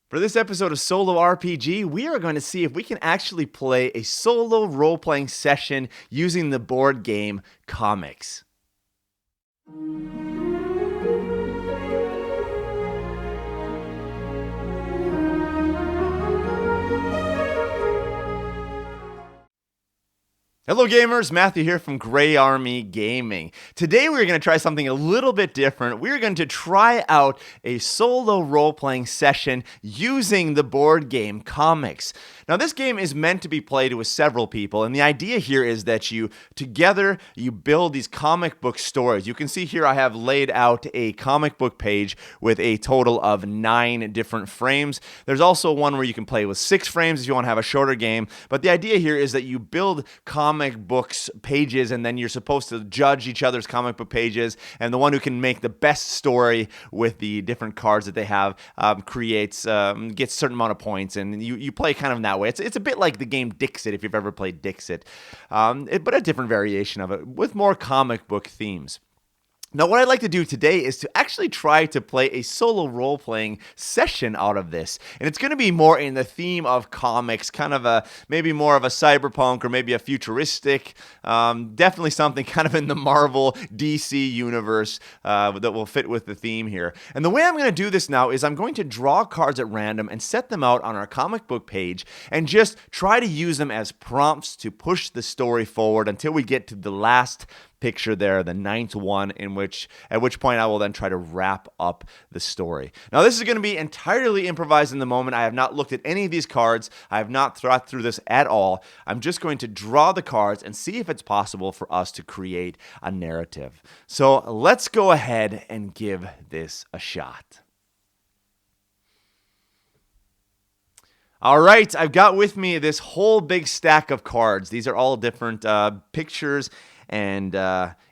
For this episode of Solo RPG, we are going to see if we can actually play a solo role-playing session using the board game Comics. Hello gamers, Matthew here from Grey Army Gaming. Today we're going to try something a little bit different. We're going to try out a solo role-playing session using the board game Comics. Now this game is meant to be played with several people, and the idea here is that you build these comic book stories. You can see here I have laid out a comic book page with a total of 9 different frames. There's also one where you can play with 6 frames if you want to have a shorter game, but the idea here is that you build comic books pages, and then you're supposed to judge each other's comic book pages, and the one who can make the best story with the different cards that they have gets a certain amount of points, and you play kind of in that way. It's a bit like the game Dixit, if you've ever played Dixit, but a different variation of it with more comic book themes. Now, what I'd like to do today is to actually try to play a solo role-playing session out of this. And it's going to be more in the theme of comics, kind of maybe more of a cyberpunk or maybe a futuristic, definitely something kind of in the Marvel DC universe that will fit with the theme here. And the way I'm going to do this now is I'm going to draw cards at random and set them out on our comic book page and just try to use them as prompts to push the story forward until we get to the last picture there, the 9th one, at which point I will then try to wrap up the story. Now, this is going to be entirely improvised in the moment. I have not looked at any of these cards. I have not thought through this at all. I'm just going to draw the cards and see if it's possible for us to create a narrative. So let's go ahead and give this a shot. All right, I've got with me this whole big stack of cards. These are all different pictures and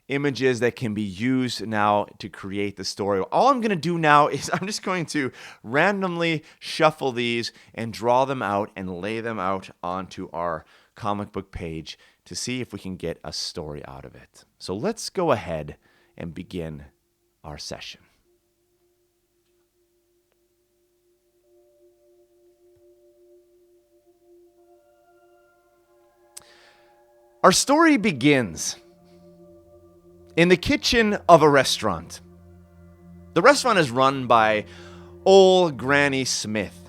images that can be used now to create the story. All I'm going to do now is I'm just going to randomly shuffle these and draw them out and lay them out onto our comic book page to see if we can get a story out of it. So let's go ahead and begin our session. Our story begins in the kitchen of a restaurant. The restaurant is run by old Granny Smith.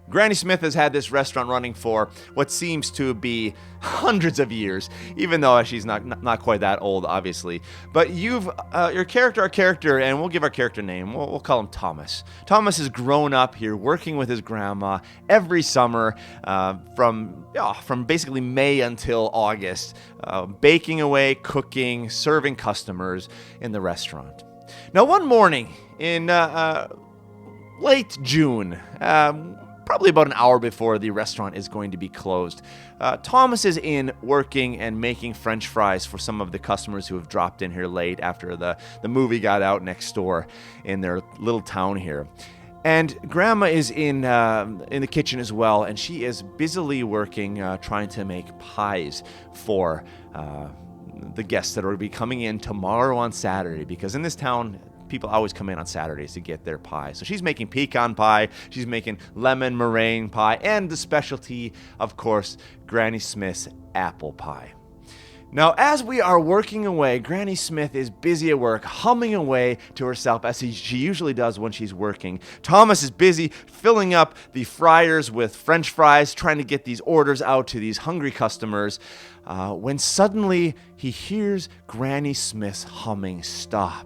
Granny Smith has had this restaurant running for what seems to be hundreds of years, even though she's not quite that old, obviously. But our character, and we'll give our character name. We'll call him Thomas. Thomas has grown up here, working with his grandma every summer, from basically May until August, baking away, cooking, serving customers in the restaurant. Now, one morning in late June, probably about an hour before the restaurant is going to be closed, Thomas is in working and making French fries for some of the customers who have dropped in here late after the movie got out next door in their little town here. And Grandma is in the kitchen as well, and she is busily working, trying to make pies for the guests that are going to be coming in tomorrow on Saturday, because in this town, people always come in on Saturdays to get their pie. So she's making pecan pie, she's making lemon meringue pie, and the specialty, of course, Granny Smith's apple pie. Now, as we are working away, Granny Smith is busy at work, humming away to herself as she usually does when she's working. Thomas is busy filling up the fryers with French fries, trying to get these orders out to these hungry customers, when suddenly he hears Granny Smith's humming stop.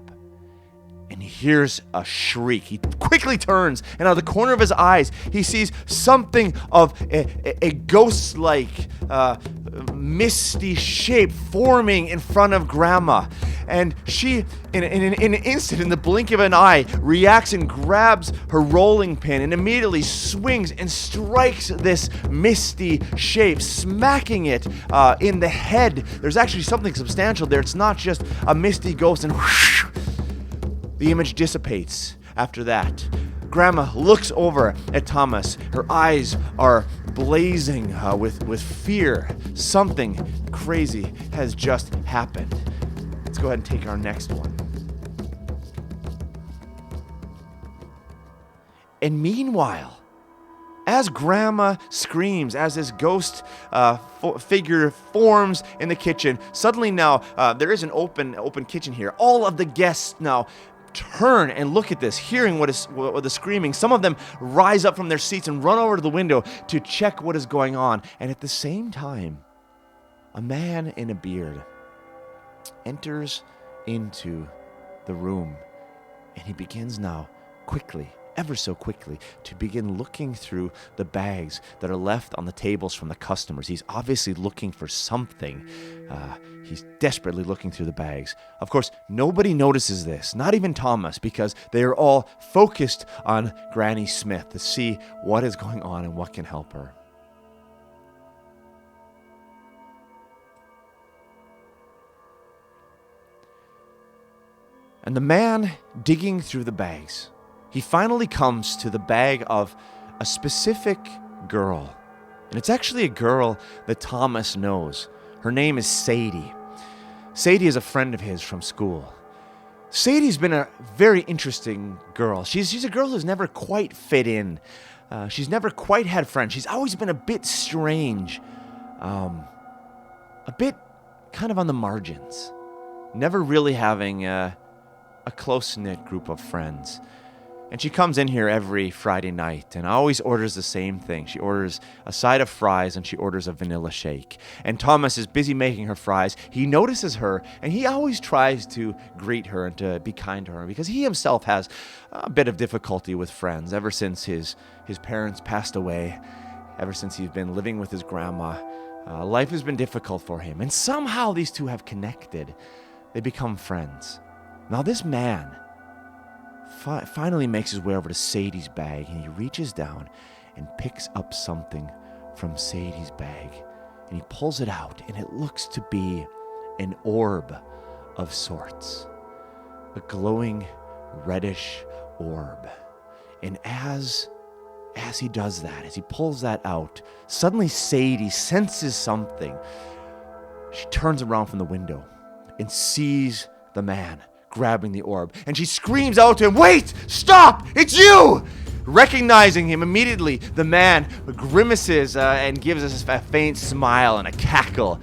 And he hears a shriek. He quickly turns, and out of the corner of his eyes, he sees something of a ghost-like, misty shape forming in front of Grandma. And she, in an instant, in the blink of an eye, reacts and grabs her rolling pin and immediately swings and strikes this misty shape, smacking it in the head. There's actually something substantial there. It's not just a misty ghost, and whoosh, the image dissipates. After that, Grandma looks over at Thomas. Her eyes are blazing with fear. Something crazy has just happened. Let's go ahead and take our next one. And meanwhile, as Grandma screams, as this ghost figure forms in the kitchen, suddenly now there is an open kitchen here. All of the guests now turn and look at this, hearing what the screaming. Some of them rise up from their seats and run over to the window to check what is going on. And at the same time, a man in a beard enters into the room, and he begins now quickly, ever so quickly, to begin looking through the bags that are left on the tables from the customers. He's obviously looking for something. He's desperately looking through the bags. Of course, nobody notices this, not even Thomas, because they are all focused on Granny Smith to see what is going on and what can help her. And the man digging through the bags, he finally comes to the bag of a specific girl. And it's actually a girl that Thomas knows. Her name is Sadie. Sadie is a friend of his from school. Sadie's been a very interesting girl. She's a girl who's never quite fit in. She's never quite had friends. She's always been a bit strange. A bit kind of on the margins. Never really having a close-knit group of friends. And she comes in here every Friday night and always orders the same thing. She orders a side of fries and she orders a vanilla shake. And Thomas is busy making her fries. He notices her and he always tries to greet her and to be kind to her because he himself has a bit of difficulty with friends ever since his parents passed away, ever since he's been living with his grandma. Life has been difficult for him. And somehow these two have connected. They become friends. Now this man finally makes his way over to Sadie's bag, and he reaches down and picks up something from Sadie's bag, and he pulls it out, and it looks to be an orb of sorts, a glowing reddish orb. And as he does that, as he pulls that out, suddenly Sadie senses something. She turns around from the window and sees the man grabbing the orb, and she screams out to him, "Wait! Stop! It's you!" Recognizing him immediately, the man grimaces and gives us a faint smile and a cackle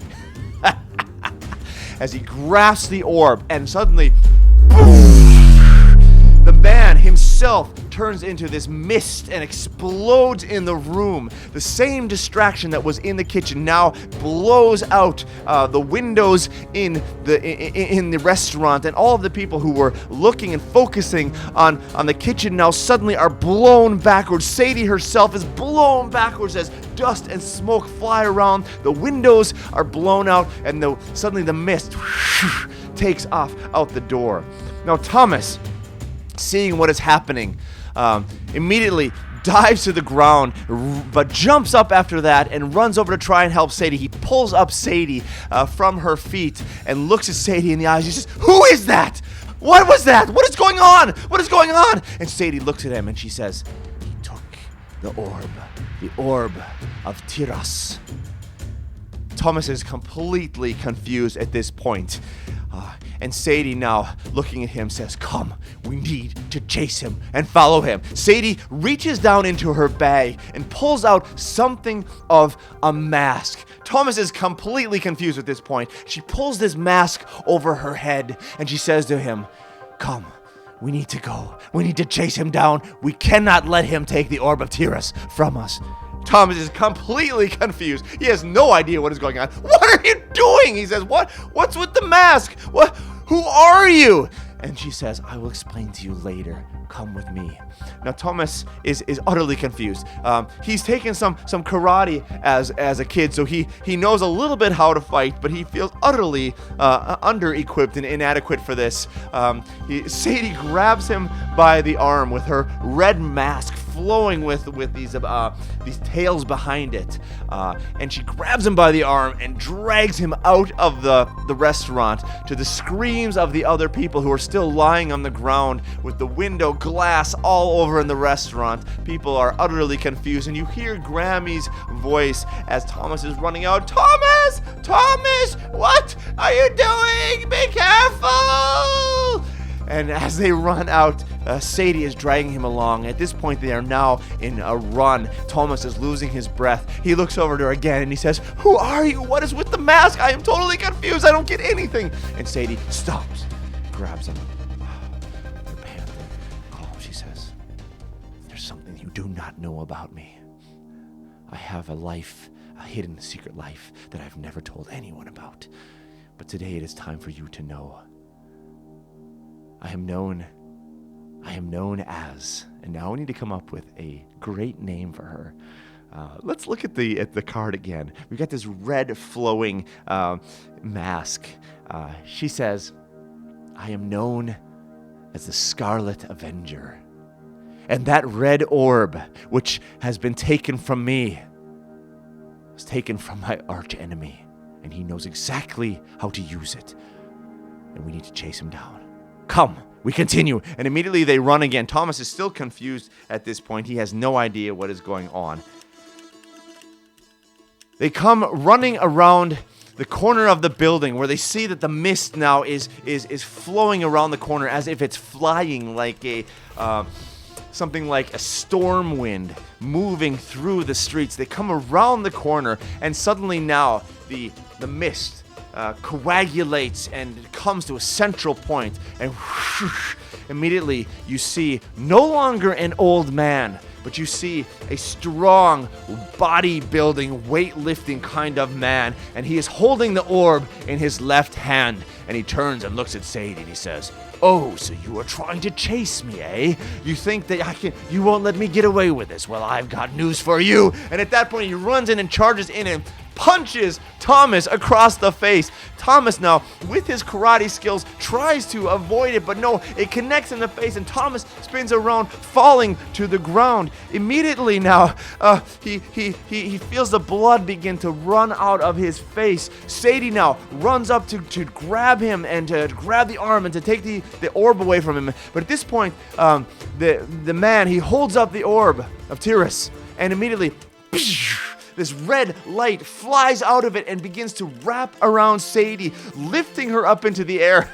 as he grasps the orb, and suddenly, the man himself turns into this mist and explodes in the room. The same distraction that was in the kitchen now blows out the windows in the restaurant, and all of the people who were looking and focusing on the kitchen now suddenly are blown backwards. Sadie herself is blown backwards as dust and smoke fly around. The windows are blown out, and suddenly the mist takes off out the door. Now Thomas, seeing what is happening, immediately dives to the ground, but jumps up after that and runs over to try and help Sadie. He pulls up Sadie from her feet and looks at Sadie in the eyes. He says, "Who is that? What was that? What is going on? What is going on?" And Sadie looks at him and she says, "He took the orb of Tiras." Thomas is completely confused at this point. And Sadie, now looking at him, says, "Come, we need to chase him and follow him." Sadie reaches down into her bag and pulls out something of a mask. Thomas is completely confused at this point. She pulls this mask over her head and she says to him, "Come, we need to go. We need to chase him down. We cannot let him take the orb of Tiras from us." Thomas is completely confused. He has no idea what is going on. "What are you doing?" He says. What's with the mask? Who are you?" And she says, "I will explain to you later. Come with me." Now Thomas is utterly confused. He's taken some karate as a kid, so he knows a little bit how to fight, but he feels utterly under-equipped and inadequate for this. Sadie grabs him by the arm with her red mask flowing with these tails behind it, and she grabs him by the arm and drags him out of the restaurant to the screams of the other people who are still lying on the ground with the window glass all over in the restaurant. People are utterly confused, and you hear Grammy's voice as Thomas is running out. Thomas, what are you doing? Be careful!" And as they run out, Sadie is dragging him along. At this point, they are now in a run. Thomas is losing his breath. He looks over to her again and he says, "Who are you? What is with the mask? I am totally confused. I don't get anything." And Sadie stops, grabs him. "Your panther, calm," she says. "There's something you do not know about me. I have a life, a hidden secret life that I've never told anyone about. But today it is time for you to know. I am known as," and now we need to come up with a great name for her. Let's look at the card again. We've got this red flowing mask. She says, "I am known as the Scarlet Avenger. And that red orb, which has been taken from me, was taken from my arch enemy. And he knows exactly how to use it. And we need to chase him down. Come, we continue." And immediately they run again. Thomas is still confused at this point. He has no idea what is going on. They come running around the corner of the building where they see that the mist now is flowing around the corner as if it's flying like something like a storm wind moving through the streets. They come around the corner, and suddenly now the mist coagulates and it comes to a central point, and whoosh, immediately you see no longer an old man, but you see a strong, bodybuilding, weightlifting kind of man, and he is holding the orb in his left hand, and he turns and looks at Sadie and he says, "Oh, so you are trying to chase me, eh? You think that you won't let me get away with this? Well, I've got news for you." And at that point, he runs in and charges in and punches Thomas across the face. Thomas now, with his karate skills, tries to avoid it, but no, it connects in the face, and Thomas spins around, falling to the ground. Immediately now, he feels the blood begin to run out of his face. Sadie now runs up to grab him and to grab the arm and to take the orb away from him. But at this point, the man, he holds up the orb of Tyrus, and immediately this red light flies out of it and begins to wrap around Sadie, lifting her up into the air.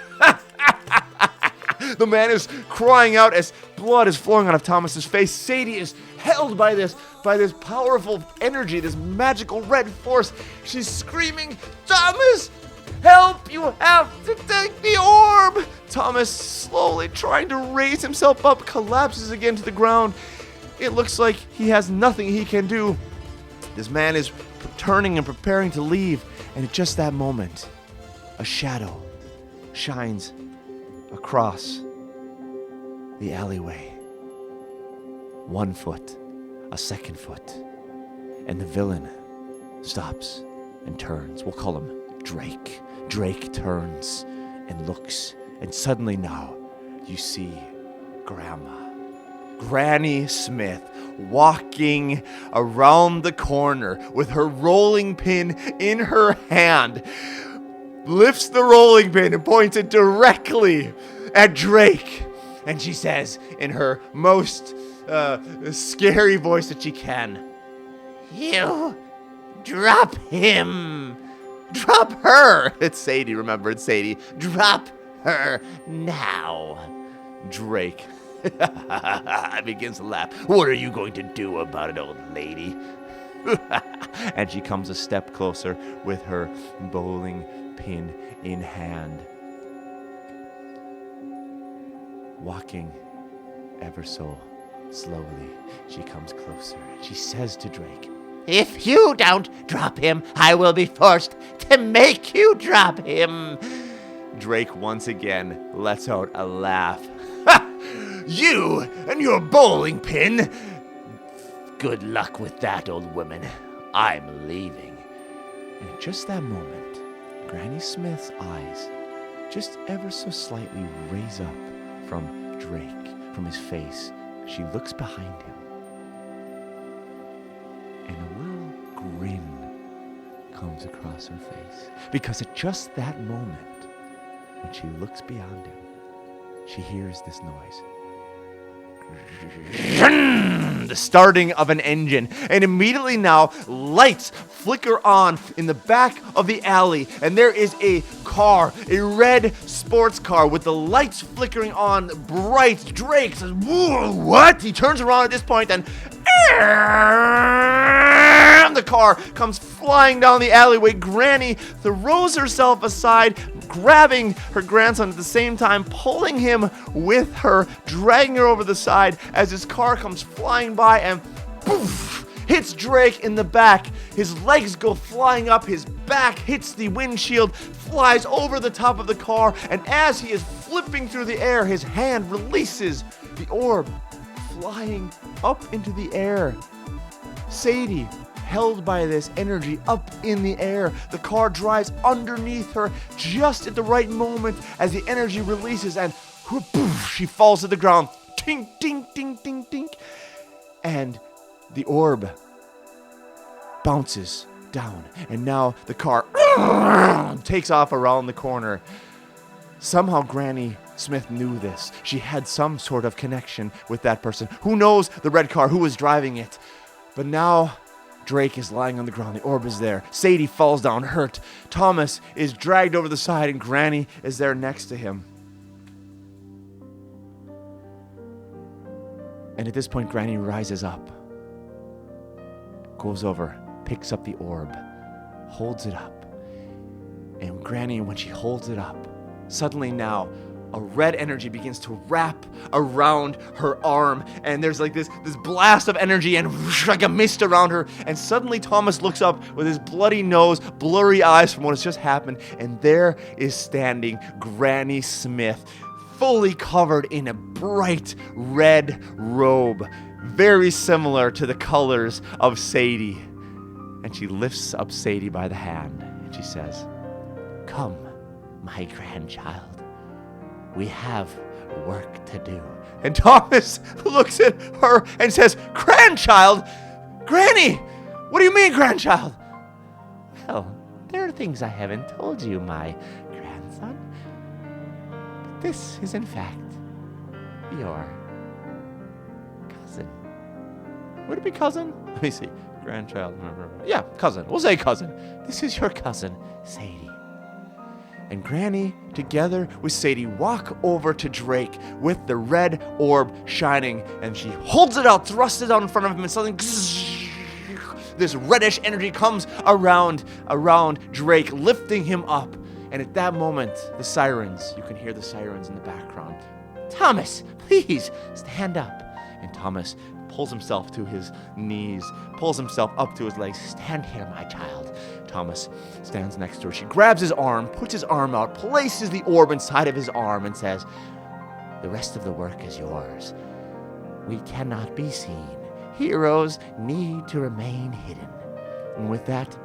The man is crying out as blood is flowing out of Thomas's face. Sadie is held by this powerful energy, this magical red force. She's screaming, "Thomas, help! You have to take the orb!" Thomas, slowly trying to raise himself up, collapses again to the ground. It looks like he has nothing he can do. This man is turning and preparing to leave, and at just that moment, a shadow shines across the alleyway. 1 foot, a second foot, and the villain stops and turns. We'll call him Drake. Drake turns and looks, and suddenly now you see Granny Smith, walking around the corner with her rolling pin in her hand, lifts the rolling pin and points it directly at Drake. And she says in her most scary voice that she can, "You drop him. Drop her." It's Sadie, remember, it's Sadie. "Drop her now." Drake begins to laugh. "What are you going to do about it, old lady?" And she comes a step closer with her bowling pin in hand, walking ever so slowly. She comes closer and she says to Drake, "If you don't drop him, I will be forced to make you drop him." Drake once again lets out a laugh. "You and your bowling pin? Good luck with that, old woman. I'm leaving." And at just that moment, Granny Smith's eyes just ever so slightly raise up from Drake, from his face. She looks behind him, and a little grin comes across her face. Because at just that moment, when she looks beyond him, she hears this noise. The starting of an engine, and immediately now lights flicker on in the back of the alley, and there is a car, a red sports car with the lights flickering on bright. Drake says, "Whoa, what?" He turns around at this point, and the car comes flying down the alleyway. Granny throws herself aside, grabbing her grandson at the same time, pulling him with her, dragging her over the side as his car comes flying by and poof, hits Drake in the back. His legs go flying up, his back hits the windshield, flies over the top of the car, and as he is flipping through the air, his hand releases the orb, flying up into the air. Sadie, held by this energy up in the air, the car drives underneath her just at the right moment as the energy releases, and whoop, she falls to the ground. Tink, tink, tink, tink, tink. And the orb bounces down, and now the car takes off around the corner. Somehow Granny Smith knew this. She had some sort of connection with that person. Who knows the red car, who was driving it? But now Drake is lying on the ground. The orb is there. Sadie falls down hurt. Thomas is dragged over the side, and Granny is there next to him. And at this point, Granny rises up, goes over, picks up the orb, holds it up. And Granny, when she holds it up, suddenly now a red energy begins to wrap around her arm, and there's like this blast of energy and whoosh, like a mist around her, and suddenly Thomas looks up with his bloody nose, blurry eyes from what has just happened, and there is standing Granny Smith, fully covered in a bright red robe, very similar to the colors of Sadie. And she lifts up Sadie by the hand, and she says, "Come, my grandchild. We have work to do." And Thomas looks at her and says, "Grandchild? Granny, what do you mean, grandchild?" "Well, there are things I haven't told you, my grandson. This is, in fact, your cousin." Would it be cousin? Let me see. Grandchild. Yeah, cousin. We'll say cousin. This is your cousin, Sadie. And Granny, together with Sadie, walk over to Drake with the red orb shining, and she holds it out, thrusts it out in front of him, and suddenly this reddish energy comes around Drake, lifting him up. And at that moment, the sirens, you can hear the sirens in the background. "Thomas, please stand up." And Thomas pulls himself to his knees, pulls himself up to his legs. "Stand here, my child." Thomas stands next to her. She grabs his arm, puts his arm out, places the orb inside of his arm, and says, "The rest of the work is yours. We cannot be seen. Heroes need to remain hidden." And with that,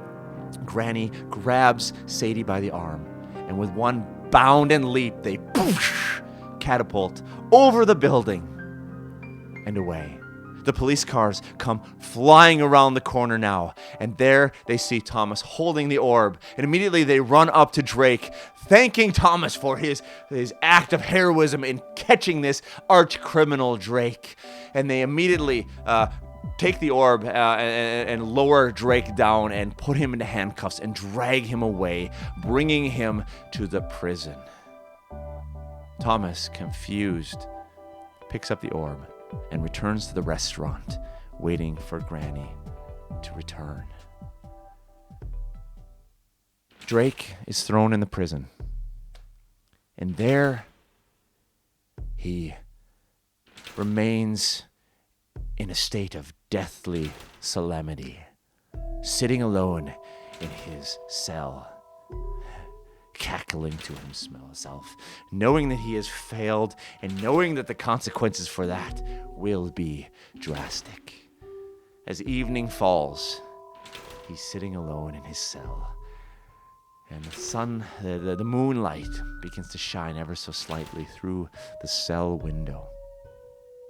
Granny grabs Sadie by the arm, and with one bound and leap, they catapult over the building and away. The police cars come flying around the corner now, and there they see Thomas holding the orb, and immediately they run up to Drake, thanking Thomas for his act of heroism in catching this arch criminal Drake. And they immediately take the orb and lower Drake down and put him into handcuffs and drag him away, bringing him to the prison. Thomas, confused, picks up the orb and returns to the restaurant, waiting for Granny to return. Drake is thrown in the prison, and there he remains in a state of deathly solemnity, sitting alone in his cell, cackling to himself, knowing that he has failed and knowing that the consequences for that will be drastic. As evening falls, he's sitting alone in his cell, and the sun, the moonlight begins to shine ever so slightly through the cell window.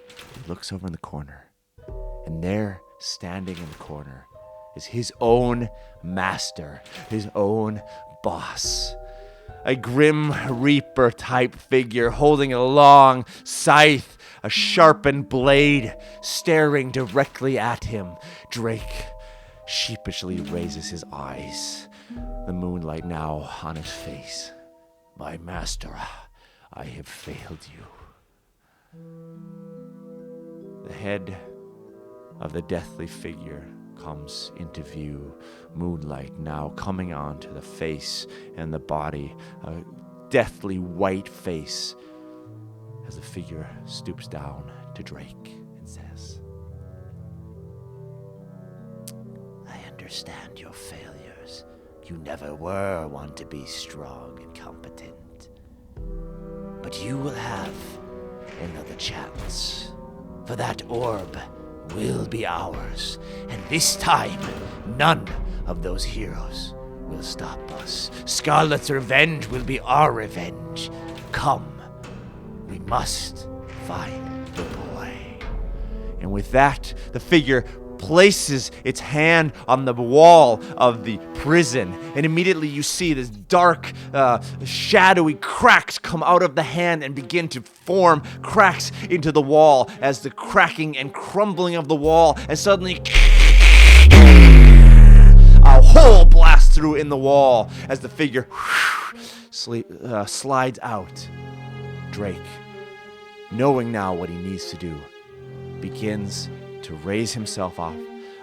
He looks over in the corner, and there, standing in the corner, is his own master, his own boss. A grim reaper type figure holding a long scythe, a sharpened blade, staring directly at him. Drake sheepishly raises his eyes, the moonlight now on his face. My master, I have failed you. The head of the deathly figure comes into view, moonlight now coming onto the face and the body, a deathly white face, as the figure stoops down to Drake and says, I understand your failures. You never were one to be strong and competent. But you will have another chance, for that orb will be ours, and this time, none of those heroes will stop us. Scarlet's revenge will be our revenge. Come, we must find the boy. And with that, the figure places its hand on the wall of the prison, and immediately you see this dark, shadowy cracks come out of the hand and begin to form cracks into the wall as the cracking and crumbling of the wall, and suddenly a hole blasts through in the wall as the figure slides out. Drake, knowing now what he needs to do, begins to raise himself off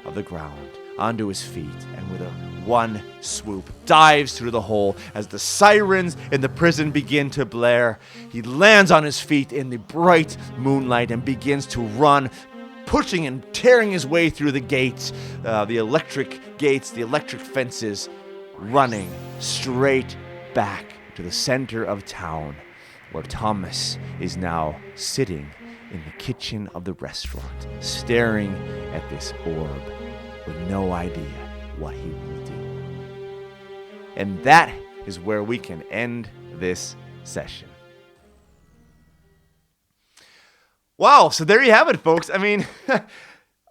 of the ground onto his feet, and with a one swoop dives through the hole as the sirens in the prison begin to blare. He lands on his feet in the bright moonlight and begins to run, pushing and tearing his way through the gates, the electric gates, the electric fences, running straight back to the center of town, where Thomas is now sitting in the kitchen of the restaurant, staring at this orb with no idea what he will do. And that is where we can end this session. Wow, so there you have it, folks. I mean,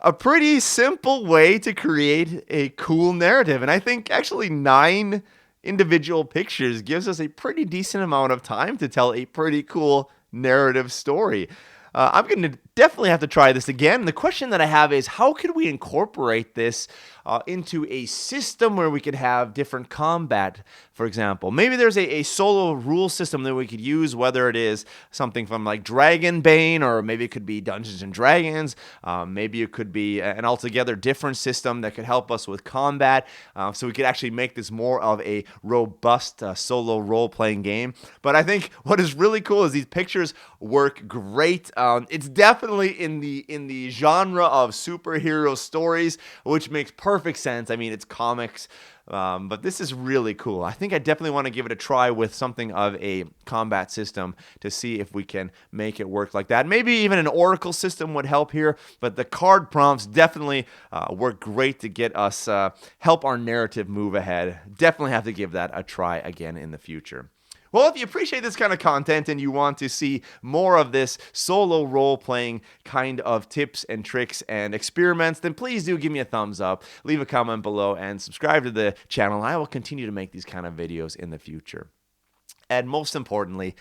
a pretty simple way to create a cool narrative. And I think actually 9 individual pictures gives us a pretty decent amount of time to tell a pretty cool narrative story. I'm going to definitely have to try this again. The question that I have is, how could we incorporate this into a system where we could have different combat, for example? Maybe there's a solo rule system that we could use, whether it is something from like Dragonbane, or maybe it could be Dungeons and Dragons. Maybe it could be an altogether different system that could help us with combat. So we could actually make this more of a robust solo role-playing game. But I think what is really cool is these pictures work great. It's definitely in the genre of superhero stories, which makes perfect sense. I mean, it's comics, but this is really cool. I think I definitely want to give it a try with something of a combat system to see if we can make it work like that. Maybe even an oracle system would help here, but the card prompts definitely work great to get us, help our narrative move ahead. Definitely have to give that a try again in the future. Well, if you appreciate this kind of content and you want to see more of this solo role-playing kind of tips and tricks and experiments, then please do give me a thumbs up, leave a comment below, and subscribe to the channel. I will continue to make these kind of videos in the future. And most importantly,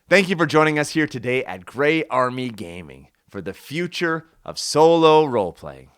thank you for joining us here today at Grey Army Gaming for the future of solo role-playing.